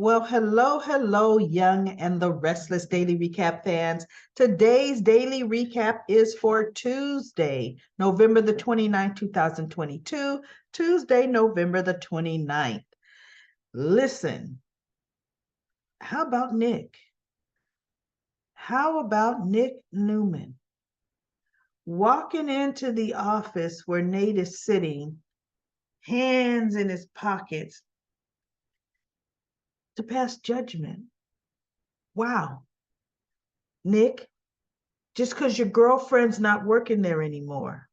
Well, hello, Young and the Restless Daily Recap fans. Today's daily recap is for Tuesday, November the 29th, 2022. Tuesday, November the 29th. Listen, how about Nick? How about Nick Newman walking into the office where Nate is sitting, hands in his pockets, to pass judgment? Wow, Nick, just because your girlfriend's not working there anymore.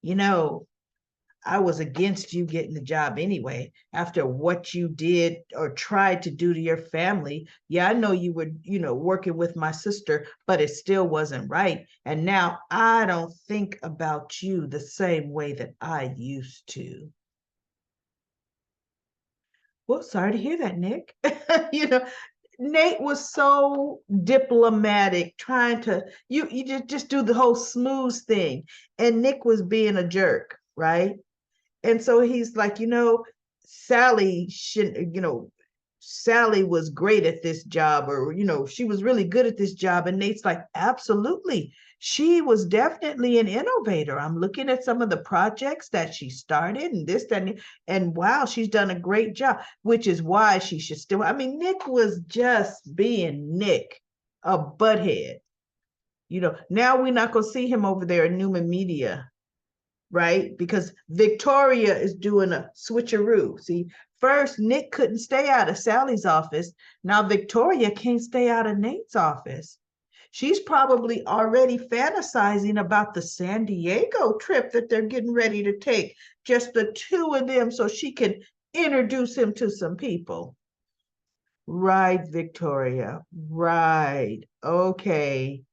You know, I was against you getting the job anyway after what you did or tried to do to your family. Yeah, I know you were, working with my sister, but it still wasn't right. And now I don't think about you the same way that I used to. Well, sorry to hear that, Nick. you know, Nate was so diplomatic, trying to you just do the whole smooth thing, and Nick was being a jerk, right? And so he's like, Sally shouldn't, Sally was great at this job, or, she was really good at this job. And Nate's like, absolutely. She was definitely an innovator. I'm looking at some of the projects that she started and this, that, and wow, she's done a great job, which is why she should still. I mean, Nick was just being Nick, a butthead. Now we're not going to see him over there in Newman Media, right? Because Victoria is doing a switcheroo. See, first Nick couldn't stay out of Sally's office. Now Victoria can't stay out of Nate's office. She's probably already fantasizing about the San Diego trip that they're getting ready to take, just the two of them, so she can introduce him to some people. Right, Victoria. Right. Okay.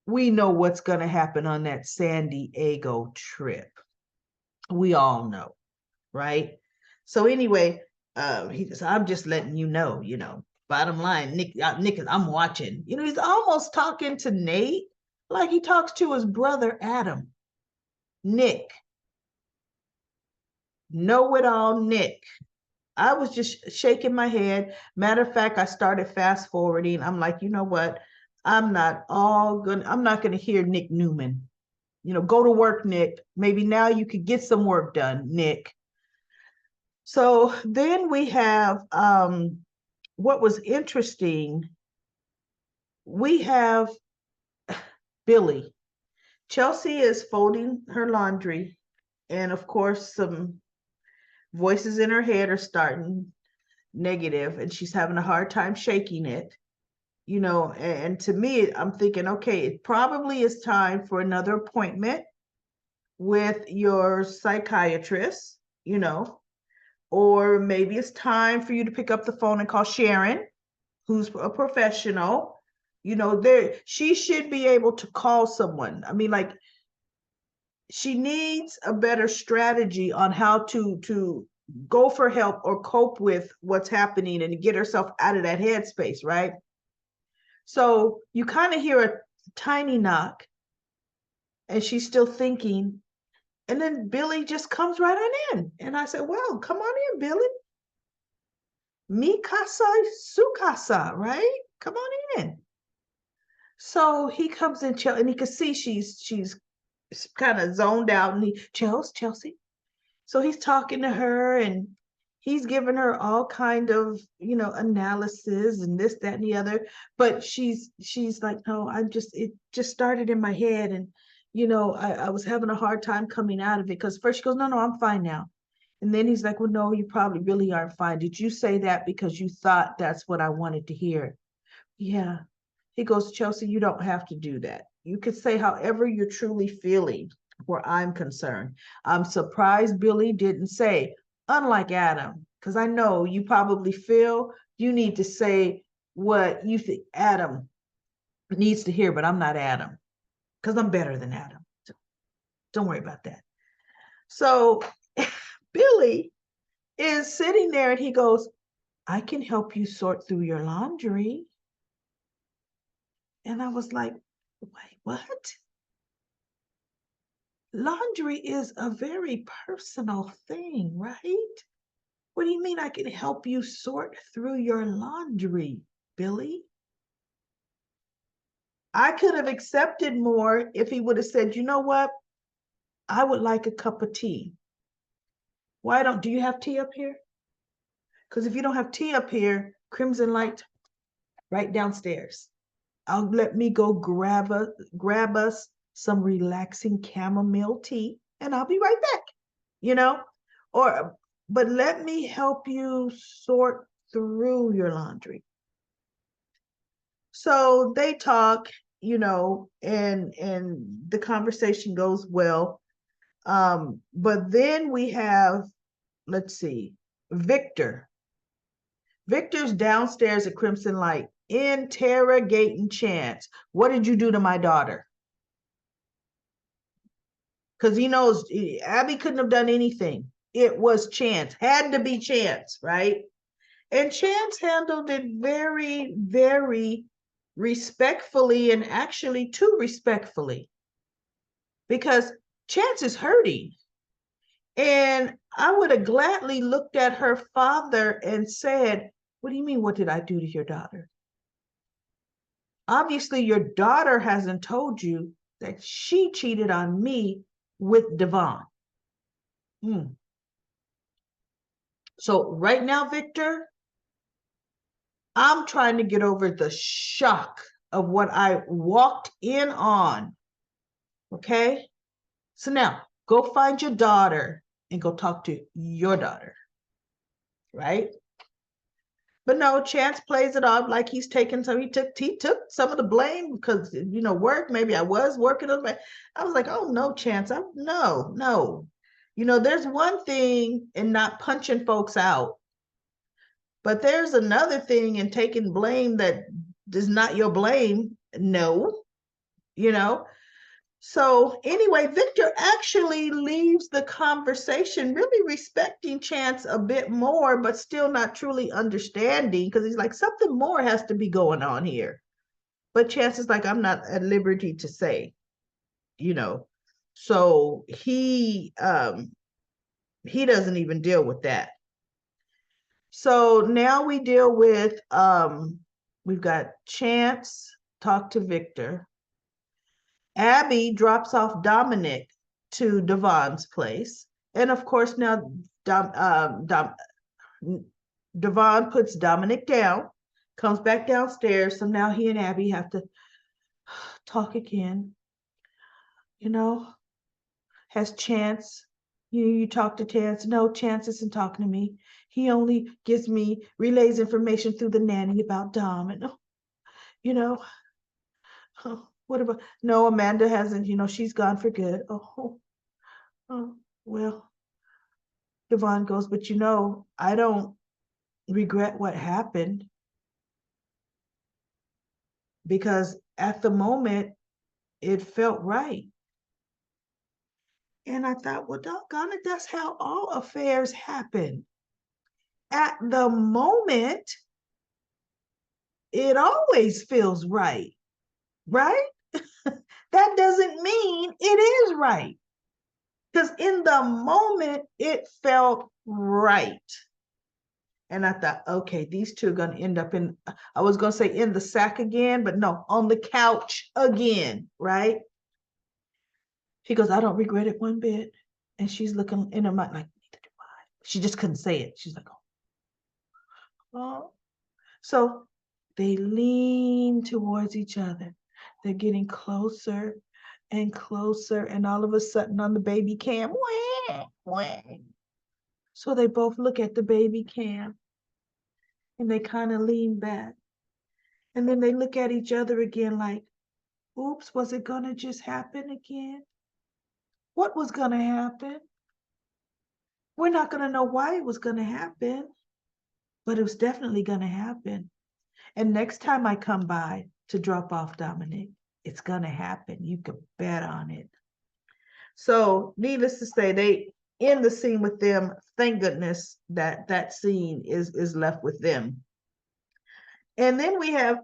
We know what's going to happen on that San Diego trip. We all know, right? So anyway, he says, I'm just letting bottom line, Nick, I'm watching. He's almost talking to Nate like he talks to his brother Adam. Nick, know it all, Nick. I was just shaking my head. Matter of fact, I started fast forwarding. I'm like, you know what? I'm not gonna hear Nick Newman. Go to work, Nick. Maybe now you could get some work done, Nick. So then we have what was interesting. We have Billy. Chelsea is folding her laundry, and of course, some voices in her head are starting negative, and she's having a hard time shaking it. And to me, I'm thinking, okay, it probably is time for another appointment with your psychiatrist, or maybe it's time for you to pick up the phone and call Sharon, who's a professional. There she should be able to call someone. I mean, like, she needs a better strategy on how to go for help or cope with what's happening and to get herself out of that headspace, right? So you kind of hear a tiny knock, and she's still thinking, and then Billy just comes right on in. And I said, well, come on in, Billy. Mi casa, su casa, right? Come on in. So he comes in, and he can see she's kind of zoned out, and Chelsea. So he's talking to her, and he's giving her all kind of, analysis and this, that, and the other. But she's like, no, it just started in my head, and I was having a hard time coming out of it, because first she goes, no, I'm fine now. And then he's like, well, no, you probably really aren't fine. Did you say that because you thought that's what I wanted to hear? Yeah. He goes, Chelsea, you don't have to do that. You could say however you're truly feeling, where I'm concerned. I'm surprised Billy didn't say, unlike Adam, because I know you probably feel you need to say what you think Adam needs to hear, but I'm not Adam, because I'm better than Adam. So don't worry about that. So Billy is sitting there, and he goes, I can help you sort through your laundry. And I was like, wait, what? Laundry is a very personal thing, right? What do you mean I can help you sort through your laundry, Billy? I could have accepted more if he would have said, you know what? I would like a cup of tea. Do you have tea up here? Because if you don't have tea up here, Crimson Light right downstairs. Let me go grab us some relaxing chamomile tea and I'll be right back. You know? Or but let me help you sort through your laundry. So they talk, and the conversation goes well. But then we have, let's see, Victor. Victor's downstairs at Crimson Light interrogating Chance. What did you do to my daughter? Because he knows Abby couldn't have done anything. It was Chance, had to be Chance, right? And Chance handled it very, very respectfully, and actually too respectfully, because Chance is hurting. And I would have gladly looked at her father and said, what do you mean, what did I do to your daughter? Obviously, your daughter hasn't told you that she cheated on me with Devon. So right now, Victor, I'm trying to get over the shock of what I walked in on. Okay? So now go find your daughter and go talk to your daughter. Right? But no, Chance plays it off like he's taking some, he took some of the blame because, work, maybe I was working on my, I was like, oh no, Chance, no. There's one thing in not punching folks out, but there's another thing in taking blame that is not your blame. No, you know. So anyway, Victor actually leaves the conversation really respecting Chance a bit more, but still not truly understanding, because he's like, something more has to be going on here. But Chance is like, I'm not at liberty to say, you know. So he doesn't even deal with that. So now we deal with we've got Chance talk to Victor. Abby drops off Dominic to Devon's place. And of course, now Devon puts Dominic down, comes back downstairs. So now he and Abby have to talk again. Has Chance, you talk to Chance? No, Chance isn't talking to me. He only relays information through the nanny about Dom. And, what about, no, Amanda hasn't, she's gone for good. Oh, well, Devon goes, but I don't regret what happened, because at the moment it felt right. And I thought, well, doggone it, that's how all affairs happen. At the moment, it always feels right, right? That doesn't mean it is right, because in the moment it felt right. And I thought, okay, these two are going to end up I was going to say in the sack again, but no, on the couch again, right? He goes, I don't regret it one bit. And she's looking in her mind like, neither do I. She just couldn't say it. She's like, oh. So they lean towards each other. They're getting closer and closer. And all of a sudden on the baby cam, wah, wah. So they both look at the baby cam and they kind of lean back. And then they look at each other again like, oops, was it going to just happen again? What was going to happen? We're not going to know why it was going to happen, but it was definitely going to happen. And next time I come by to drop off Dominic, it's going to happen. You can bet on it. So needless to say, they end the scene with them. Thank goodness that scene is left with them. And then we have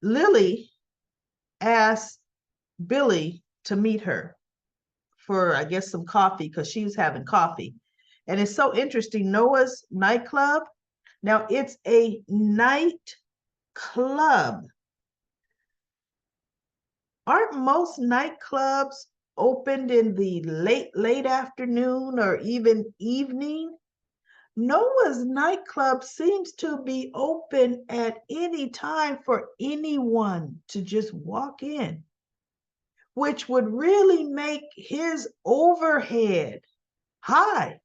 Lily asks Billy to meet her for, I guess, some coffee because she was having coffee. And it's so interesting. Noah's nightclub. Now it's a night club. Aren't most nightclubs opened in the late afternoon or even evening? Noah's nightclub seems to be open at any time for anyone to just walk in, which would really make his overhead high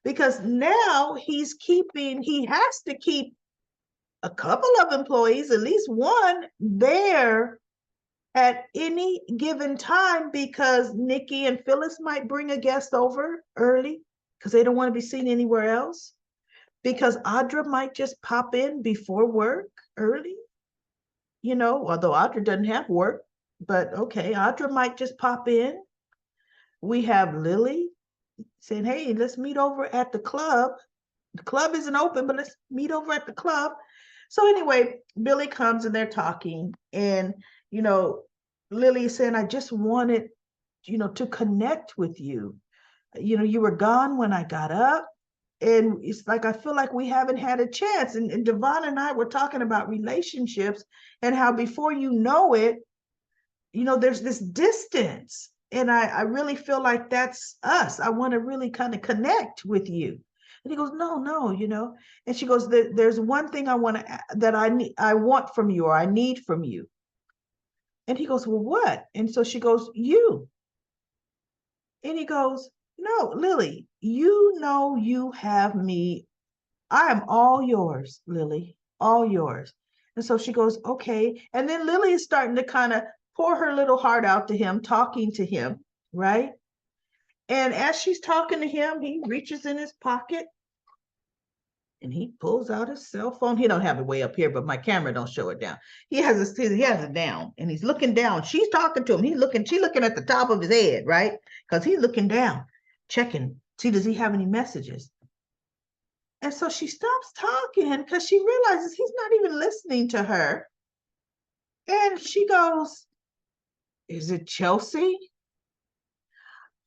because now he has to keep a couple of employees, at least one, there at any given time because Nikki and Phyllis might bring a guest over early because they don't want to be seen anywhere else. Because Audra might just pop in before work early, although Audra doesn't have work, but okay, Audra might just pop in. We have Lily saying, hey, let's meet over at the club. The club isn't open, but let's meet over at the club. So anyway, Billy comes and they're talking, and Lily is saying, I just wanted, to connect with you. You were gone when I got up. And it's like, I feel like we haven't had a chance. And Devon and I were talking about relationships and how before you know it, there's this distance. And I really feel like that's us. I want to really kind of connect with you. And he goes, no. And she goes, there's one thing I want from you, or I need from you. And he goes, well, what? And so she goes, you. And he goes, no, Lily, you have me. I am all yours, Lily, all yours. And so she goes, okay. And then Lily is starting to kind of pour her little heart out to him, talking to him, right? And as she's talking to him, he reaches in his pocket and he pulls out his cell phone. He don't have it way up here, but my camera don't show it down. He has it down, and he's looking down. She's talking to him. She's looking at the top of his head, right? Because he's looking down, checking, see, does he have any messages? And so she stops talking because she realizes he's not even listening to her. And she goes, is it Chelsea?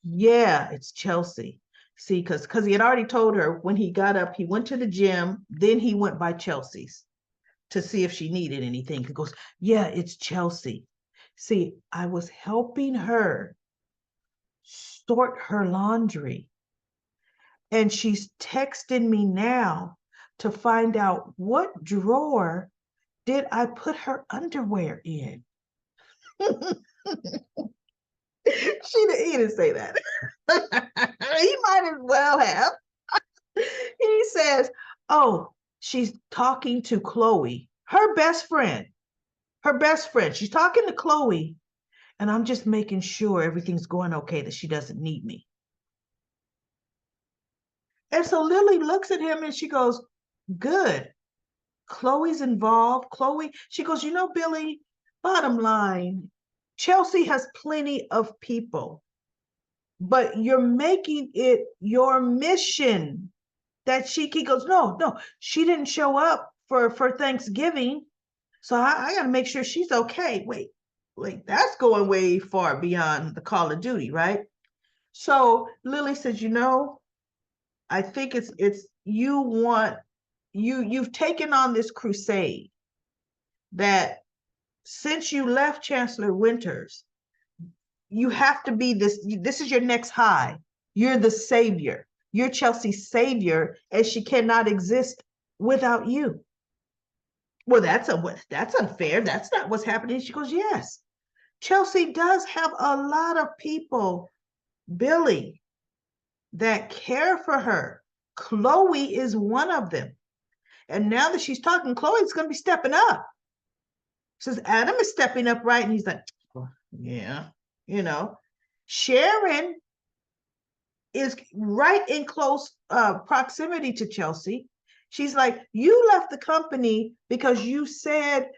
Yeah, it's Chelsea. See, because he had already told her when he got up, he went to the gym, then he went by Chelsea's to see if she needed anything. He goes, yeah, it's Chelsea. See, I was helping her sort her laundry. And she's texting me now to find out what drawer did I put her underwear in. He didn't say that. He might as well have. He says, oh, she's talking to Chloe, her best friend. She's talking to Chloe, and I'm just making sure everything's going okay, that she doesn't need me. And so Lily looks at him and she goes, good. Chloe's involved. She goes, Billy, bottom line, Chelsea has plenty of people, but you're making it your mission that he goes, no, she didn't show up for Thanksgiving. So I got to make sure she's okay. Wait, that's going way far beyond the Call of Duty, right? So Lily says, I think it's you've taken on this crusade that since you left Chancellor Winters, you have to be this is your next high. You're the savior. You're Chelsea's savior, and she cannot exist without you. Well, that's unfair. That's not what's happening. She goes, yes. Chelsea does have a lot of people, Billy, that care for her. Chloe is one of them. And now that she's talking, Chloe's going to be stepping up. Says Adam is stepping up, right? And he's like, oh, yeah, Sharon is right in close proximity to Chelsea. She's like, you left the company because you said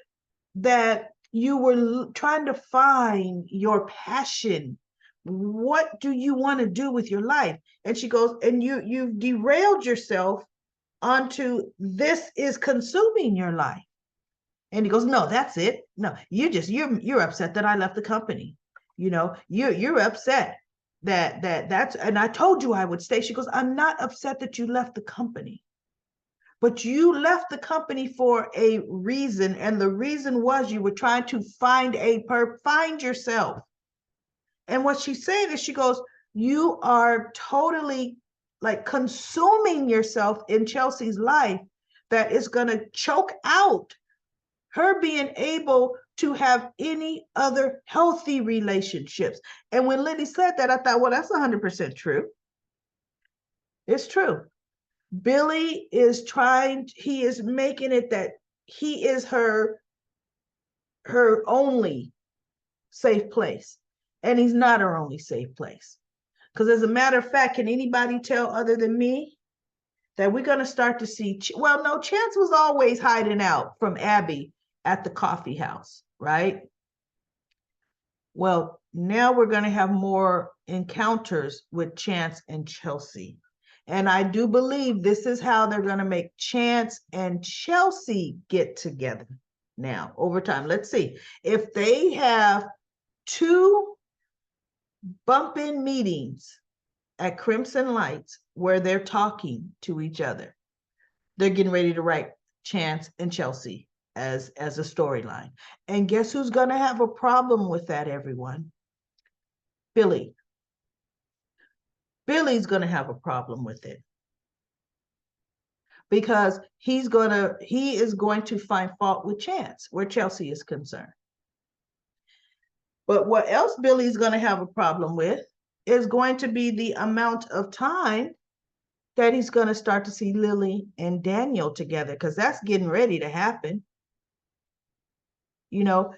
that you were trying to find your passion. What do you want to do with your life? And she goes, and you've derailed yourself onto this is consuming your life. And he goes, no, that's it. No, you're upset that I left the company. You're upset that's, and I told you I would stay. She goes, I'm not upset that you left the company, but you left the company for a reason, and the reason was you were trying to find find yourself. And what she's saying is, she goes, you are totally like consuming yourself in Chelsea's life, that is going to choke out her being able to have any other healthy relationships. And when Liddy said that, I thought, well, that's 100% true. It's true. Billy is trying, he is making it that he is her only safe place. And he's not her only safe place. Because as a matter of fact, can anybody tell other than me that we're going to start to see, well, no, Chance was always hiding out from Abby at the coffee house, right? Well, now we're going to have more encounters with Chance and Chelsea. And I do believe this is how they're going to make Chance and Chelsea get together now over time. Let's see. If they have 2 bump-in meetings at Crimson Lights where they're talking to each other, they're getting ready to write Chance and Chelsea as a storyline. And guess who's going to have a problem with that, everyone? Billy. Billy's going to have a problem with it, because he is going to find fault with Chance where Chelsea is concerned. But what else Billy's going to have a problem with is going to be the amount of time that he's going to start to see Lily and Daniel together, because that's getting ready to happen. You know,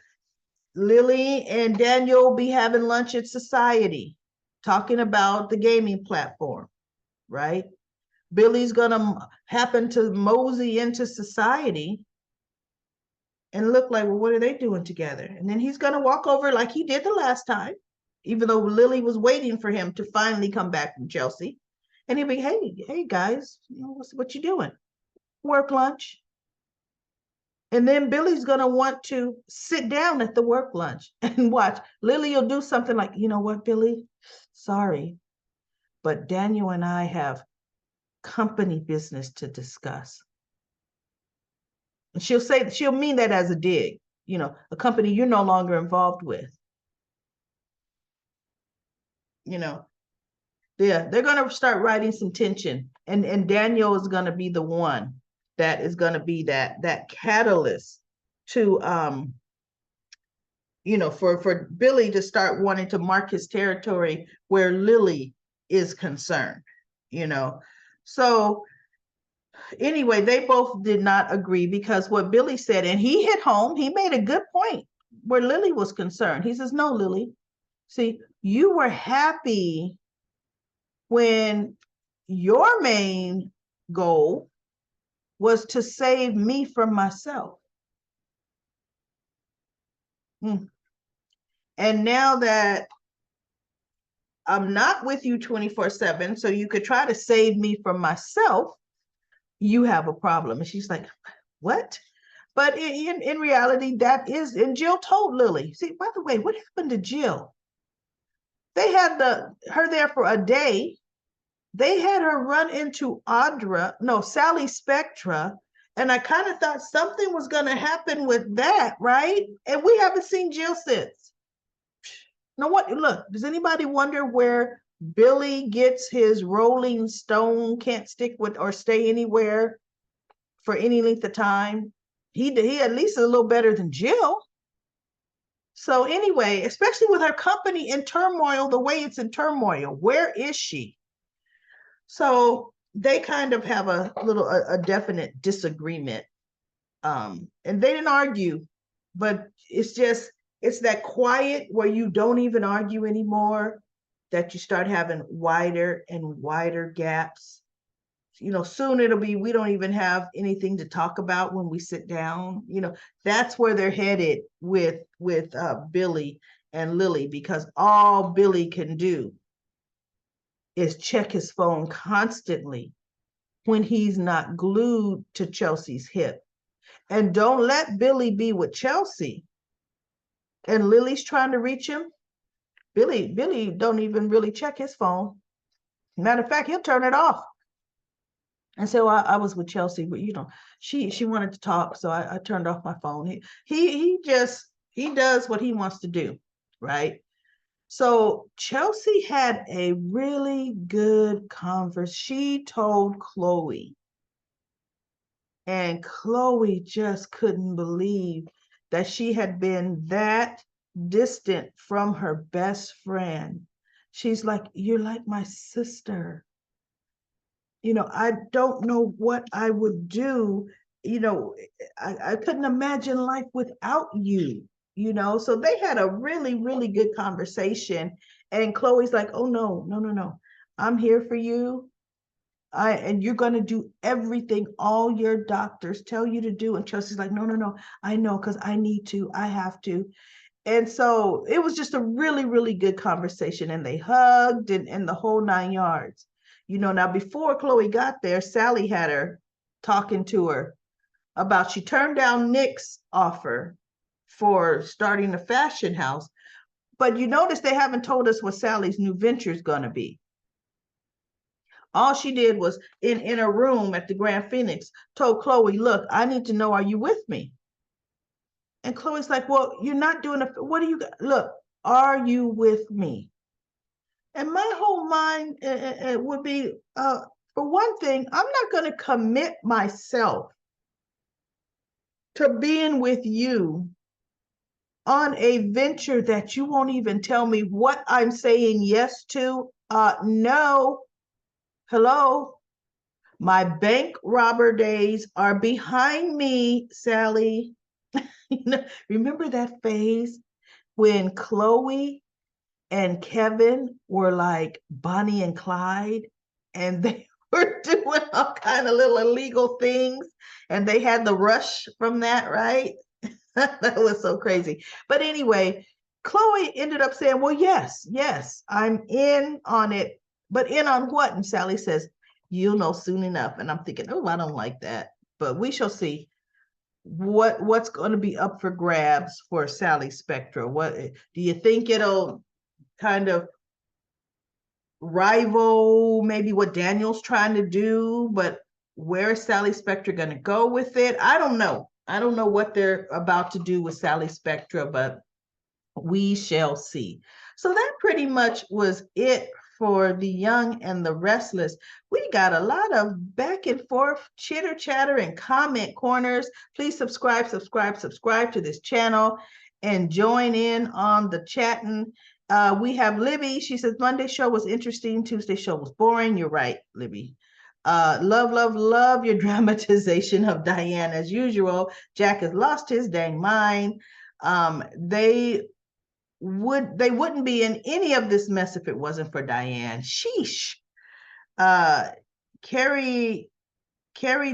Lily and Daniel will be having lunch at Society, talking about the gaming platform, right? Billy's going to happen to mosey into Society and look like, well, what are they doing together? And then he's going to walk over like he did the last time, even though Lily was waiting for him to finally come back from Chelsea. And he'll be, hey guys, you know, what you doing? Work lunch. And then Billy's going to want to sit down at the work lunch and watch. Lily will do something like, you know what, Billy? Sorry, but Daniel and I have company business to discuss. And she'll mean that as a dig, you know, a company you're no longer involved with. You know, yeah, they're going to start writing some tension. And Daniel is going to be the one that is going to be that catalyst to you know, for Billy to start wanting to mark his territory where Lily is concerned, you know. So anyway, they both did not agree, because what Billy said, and he hit home, he made a good point where Lily was concerned. He says, no, Lily, see, you were happy when your main goal was to save me from myself. And now that I'm not with you 24/7, so you could try to save me from myself, you have a problem. And she's like, what? But in reality, that is, and Jill told Lily, see, by the way, what happened to Jill? They had her there for a day. They had her run into Sally Spectra, and I kind of thought something was going to happen with that, right? And we haven't seen Jill since. Now, look, does anybody wonder where Billy gets his Rolling Stone, can't stick with or stay anywhere for any length of time? He at least is a little better than Jill. So anyway, especially with her company in turmoil, the way it's in turmoil, where is she? So they kind of have a definite disagreement. And they didn't argue, but it's that quiet where you don't even argue anymore, that you start having wider and wider gaps. You know, soon it'll be, we don't even have anything to talk about when we sit down. You know, that's where they're headed with Billy and Lily, because all Billy can do is check his phone constantly when he's not glued to Chelsea's hip. And don't let Billy be with Chelsea and Lily's trying to reach him, Billy don't even really check his phone. Matter of fact, he'll turn it off. And so I was with Chelsea, but she wanted to talk, so I turned off my phone. He does what he wants to do, right? So Chelsea had a really good converse. She told Chloe, and Chloe just couldn't believe that she had been that distant from her best friend. She's like, "You're like my sister. I don't know what I would do. I couldn't imagine life without you. So they had a really, really good conversation. And Chloe's like, oh, no, no, no, no. I'm here for you. And you're going to do everything all your doctors tell you to do. And Chelsea's like, no, no, no. I know, because I need to. I have to. And so it was just a really, really good conversation. And they hugged and the whole 9 yards. Now before Chloe got there, Sally had her talking to her about she turned down Nick's offer for starting a fashion house. But you notice they haven't told us what Sally's new venture is going to be. All she did was in a room at the Grand Phoenix, told Chloe, look, I need to know, are you with me? And Chloe's like, well, you're not doing what do you, look, are you with me? And my whole mind would be, for one thing, I'm not going to commit myself to being with you on a venture that you won't even tell me what I'm saying yes to. No. Hello. My bank robber days are behind me, Sally. Remember that phase when Chloe and Kevin were like Bonnie and Clyde, and they were doing all kind of little illegal things, and they had the rush from that, right? That was so crazy. But anyway, Chloe ended up saying, well, yes, I'm in on it. But in on what? And Sally says, you'll know soon enough. And I'm thinking, oh, I don't like that. But we shall see what's going to be up for grabs for Sally Spectra. What do you think it'll kind of rival maybe what Daniel's trying to do, but where is Sally Spectra going to go with it? I don't know. I don't know what they're about to do with Sally Spectra, but we shall see. So that pretty much was it for The Young and the Restless. We got a lot of back and forth chitter chatter and comment corners. Please subscribe to this channel and join in on the chatting. We have Libby. She says Monday show was interesting. Tuesday show was boring. You're right, Libby. Love your dramatization of Diane as usual. Jack has lost his dang mind. They wouldn't be in any of this mess if it wasn't for Diane. Sheesh. Carrie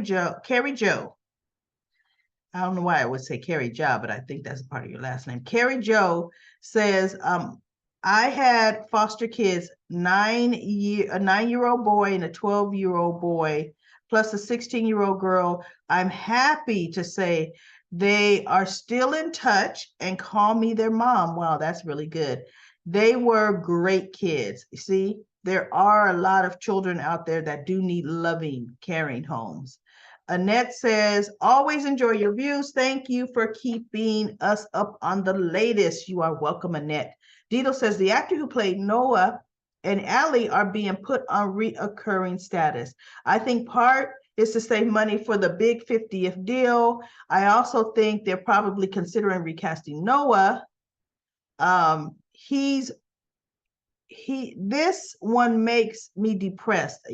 Joe. I don't know why I would say Carrie Jo, but I think that's part of your last name. Carrie Joe says, I had foster kids, a 9-year-old boy and a 12-year-old boy, plus a 16-year-old girl. I'm happy to say they are still in touch and call me their mom. Wow, that's really good. They were great kids. You see, there are a lot of children out there that do need loving, caring homes. Annette says, always enjoy your views. Thank you for keeping us up on the latest. You are welcome, Annette. Dito says, the actor who played Noah and Allie are being put on reoccurring status. I think part is to save money for the big 50th deal. I also think they're probably considering recasting Noah. This one makes me depressed.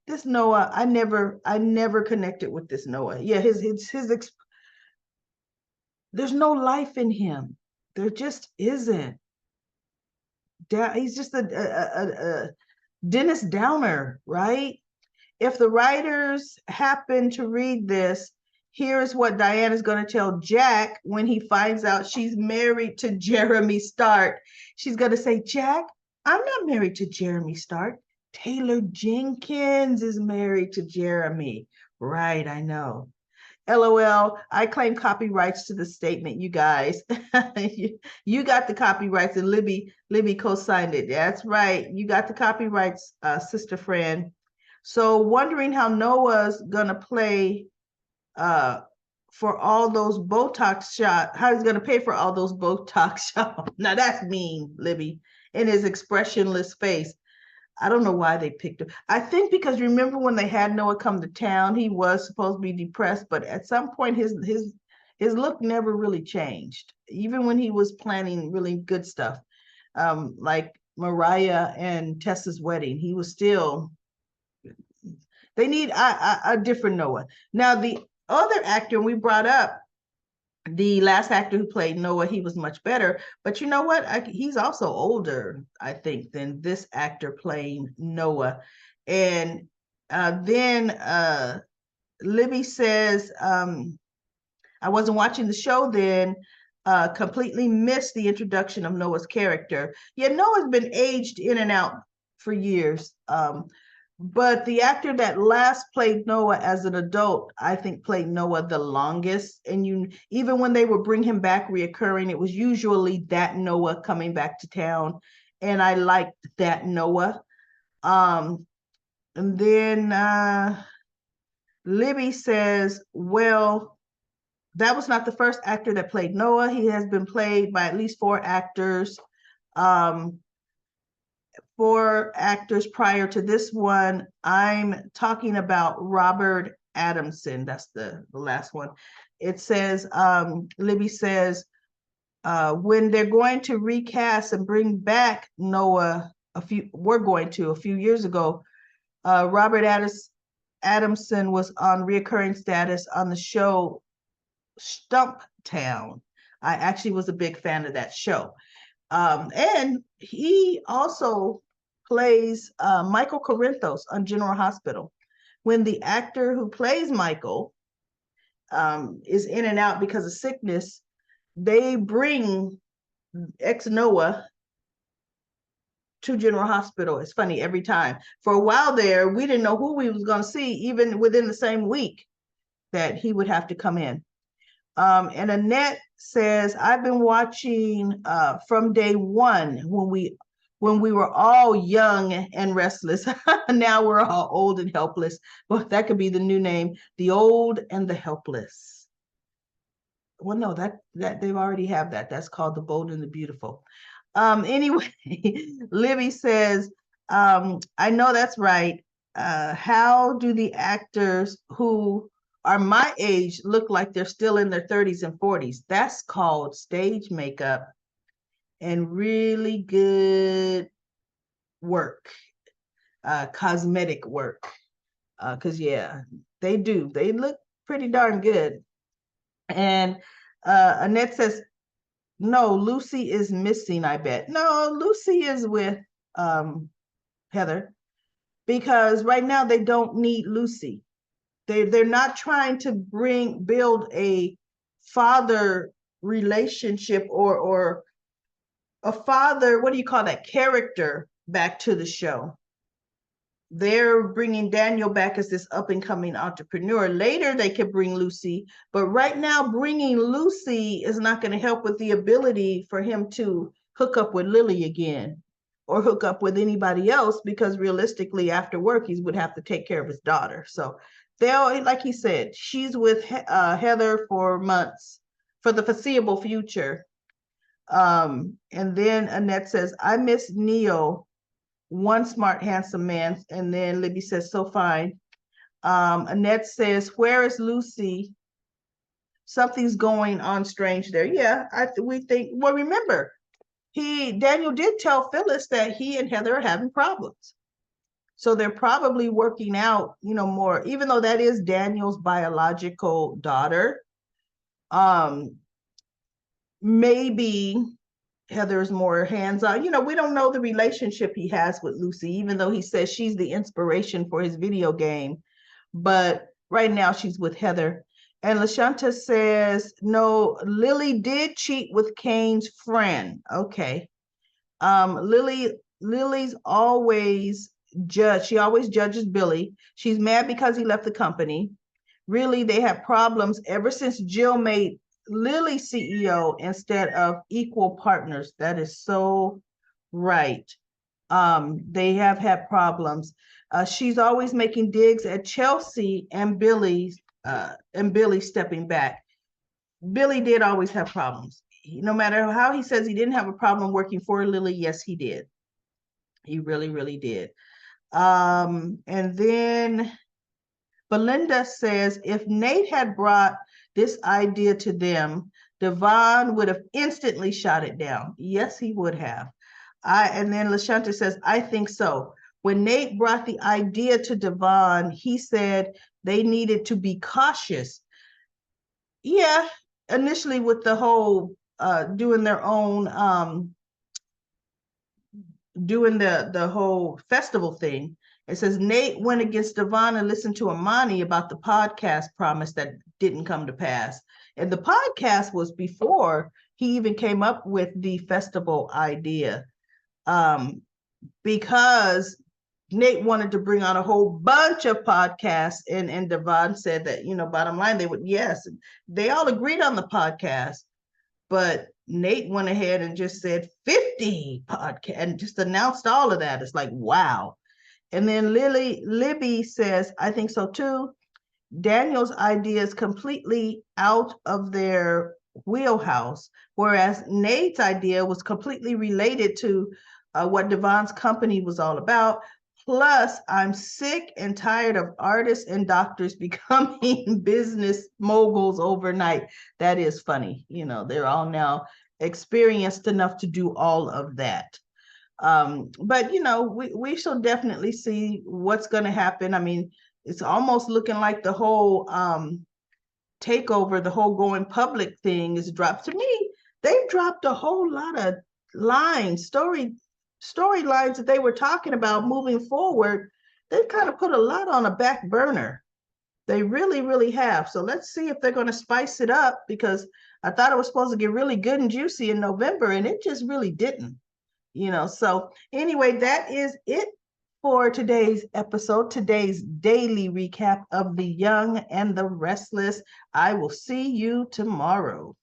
This Noah, I never connected with this Noah. Yeah, there's no life in him. There just isn't. He's just a Dennis Downer, right? If the writers happen to read this, here's what Diane is going to tell Jack when he finds out she's married to Jeremy Stark. She's going to say, Jack, I'm not married to Jeremy Stark. Taylor Jenkins is married to Jeremy. Right, I know. LOL, I claim copyrights to the statement, you guys. You got the copyrights, and Libby co-signed it. That's right. You got the copyrights, sister friend. So wondering how Noah's gonna play uh for all those Botox shots, how he's gonna pay for all those Botox shots. Now that's mean, Libby, in his expressionless face. I don't know why they picked him. I think because remember when they had Noah come to town, he was supposed to be depressed, but at some point his look never really changed, even when he was planning really good stuff, like Mariah and Tessa's wedding. He was still. They need a different Noah. Now the other actor we brought up, the last actor who played Noah, he was much better. But you know what? He's also older, I think, than this actor playing Noah. And then Libby says, I wasn't watching the show then, completely missed the introduction of Noah's character. Yeah, Noah's been aged in and out for years. But the actor that last played Noah as an adult, I think played Noah the longest. And even when they would bring him back reoccurring, it was usually that Noah coming back to town. And I liked that Noah. And then Libby says, well, that was not the first actor that played Noah. He has been played by at least 4 actors. 4 actors prior to this one. I'm talking about Robert Adamson. That's the last one. It says, Libby says, when they're going to recast and bring back Noah, a few years ago, Robert Adamson was on reoccurring status on the show Stumptown. I actually was a big fan of that show. And he also plays Michael Corinthos on General Hospital. When the actor who plays Michael is in and out because of sickness, they bring ex-Noah to General Hospital. It's funny, every time. For a while there, we didn't know who we was going to see, even within the same week that he would have to come in. And Annette says, I've been watching from day one when we were all young and restless. Now we're all old and helpless. Well, that could be the new name, The Old and the Helpless. Well, no, that they've already have that. That's called The Bold and the Beautiful. Anyway, Libby says, I know that's right. How do the actors who are my age look like they're still in their 30s and 40s? That's called stage makeup and really good work, cosmetic work. Because yeah, they do. They look pretty darn good. And Annette says, no, Lucy is missing, I bet. No, Lucy is with Heather, because right now they don't need Lucy. They're not trying to build a father relationship or a father, what do you call that, character back to the show. They're bringing Daniel back as this up and coming entrepreneur. Later, they could bring Lucy, but right now, bringing Lucy is not going to help with the ability for him to hook up with Lily again or hook up with anybody else, because realistically, after work, he would have to take care of his daughter. So they'll, like he said, she's with Heather for months, for the foreseeable future. And then Annette says, I miss Neo, one smart, handsome man. And then Libby says, so fine. Annette says, where is Lucy? Something's going on strange there. Yeah, we think, well, remember, Daniel did tell Phyllis that he and Heather are having problems. So they're probably working out, more, even though that is Daniel's biological daughter. Maybe Heather's more hands-on. We don't know the relationship he has with Lucy, even though he says she's the inspiration for his video game. But right now she's with Heather. And LaShanta says, no, Lily did cheat with Kane's friend. Okay. Lily's always she always judges Billy. She's mad because he left the company. Really, they have problems ever since Jill made Lily CEO instead of equal partners. That is so right. They have had problems. She's always making digs at Chelsea and Billy stepping back. Billy did always have problems. No matter how he says he didn't have a problem working for Lily, yes, he did. He really, really did. And then Belinda says if Nate had brought this idea to them, Devon would have instantly shot it down. Yes, he would have. And then LaShanta says, I think so. When Nate brought the idea to Devon, he said they needed to be cautious. Yeah, initially with the whole doing their own doing the whole festival thing. It says Nate went against Devon and listened to Amani about the podcast promise that didn't come to pass. And the podcast was before he even came up with the festival idea. Because Nate wanted to bring on a whole bunch of podcasts, and Devon said that, bottom line, they would, yes, they all agreed on the podcast, but Nate went ahead and just said 50 podcast and just announced all of that. It's like, wow. And then Libby says, I think so too. Daniel's idea is completely out of their wheelhouse, whereas Nate's idea was completely related to what Devon's company was all about. Plus, I'm sick and tired of artists and doctors becoming business moguls overnight. That is funny. They're all now experienced enough to do all of that. But we shall definitely see what's going to happen. I mean, it's almost looking like the whole takeover, the whole going public thing is dropped. To me, they've dropped a whole lot of storylines that they were talking about moving forward. They've kind of put a lot on a back burner. They really, really have. So let's see if they're going to spice it up, because I thought it was supposed to get really good and juicy in November, and it just really didn't. So anyway, that is it for today's episode, today's daily recap of The Young and the Restless. I will see you tomorrow.